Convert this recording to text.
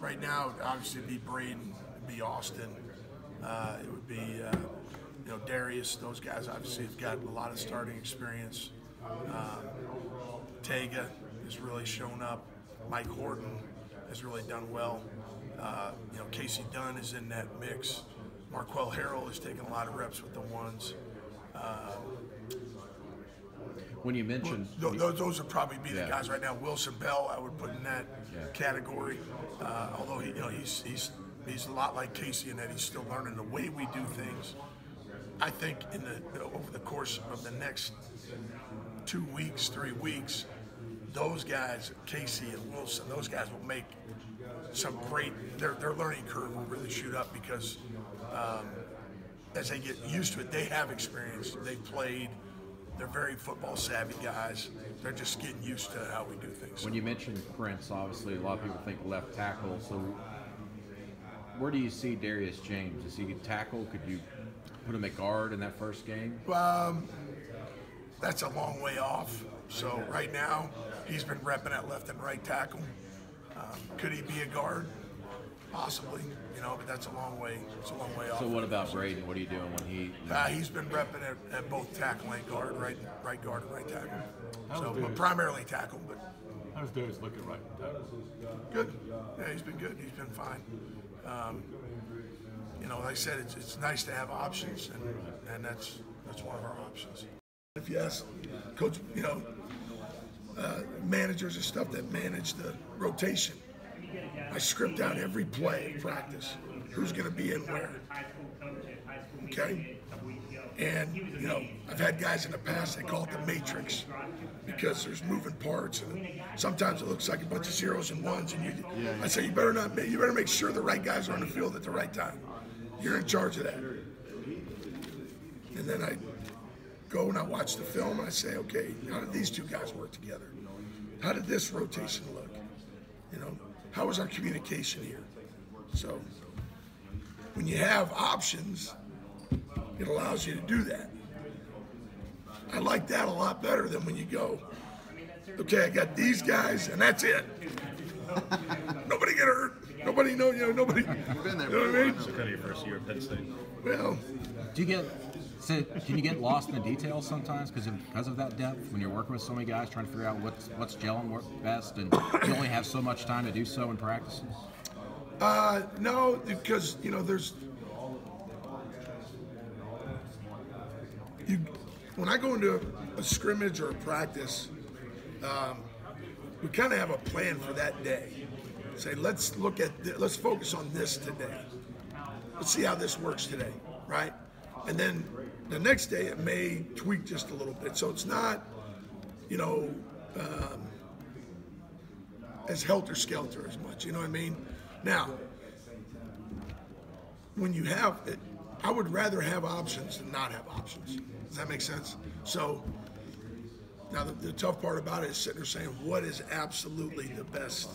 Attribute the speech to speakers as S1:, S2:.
S1: Right now, obviously, it'd be Braden, it'd be Austin, it would be Darius. Those guys obviously have got a lot of starting experience. Tega has really shown up. Mike Horton has really done well. Casey Dunn is in that mix. Marquell Harrell has taken a lot of reps with the ones.
S2: When you mentioned
S1: those would probably be the guys right now. Wilson Bell, I would put in that category. Although he's a lot like Casey in that he's still learning the way we do things. I think over the course of the next 2 weeks, 3 weeks, those guys, Casey and Wilson, those guys will make some great. Their learning curve will really shoot up because as they get used to it, they have experience. They've played. They're very football savvy guys. They're just getting used to how we do things.
S2: When you mentioned Prince, obviously a lot of people think left tackle. So where do you see Darius James? Is he a tackle? Could you put him at guard in that first game?
S1: That's a long way off. So right now, he's been repping at left and right tackle. Could he be a guard? Possibly, but that's a long way. It's a long way off.
S2: So what about Braden? What are you doing when he?
S1: He's been repping at both tackle and guard, right guard and right tackle. But primarily tackle. But
S3: how's Darius looking right tackle?
S1: Good. Yeah, he's been good. He's been fine. Like I said, it's nice to have options, and that's one of our options. If you ask coach, managers and stuff that manage the rotation, I script out every play in practice, who's going to be in where. Okay? And, I've had guys in the past, they call it the matrix because there's moving parts and sometimes it looks like a bunch of zeros and ones. And I say, you better make sure the right guys are on the field at the right time. You're in charge of that. And then I go and I watch the film and I say, okay, how did these two guys work together? How did this rotation look? How was our communication here? So when you have options, it allows you to do that. I like that a lot better than when you go, okay, I got these guys and that's it. Nobody get hurt. Nobody know, nobody.
S4: You've been there.
S1: You know what I mean?
S4: It's kind of your first year at Penn State.
S1: Well,
S5: can you get lost in the details sometimes because of that depth when you're working with so many guys trying to figure out what's gelling best and you only have so much time to do so in practices?
S1: No, because when I go into a scrimmage or a practice, we kind of have a plan for that day. Say, let's focus on this today. Let's see how this works today, right? And then the next day it may tweak just a little bit. So it's not, as helter-skelter as much, you know what I mean? Now, when you have it, I would rather have options than not have options. Does that make sense? So now the tough part about it is sitting there saying, what is absolutely the best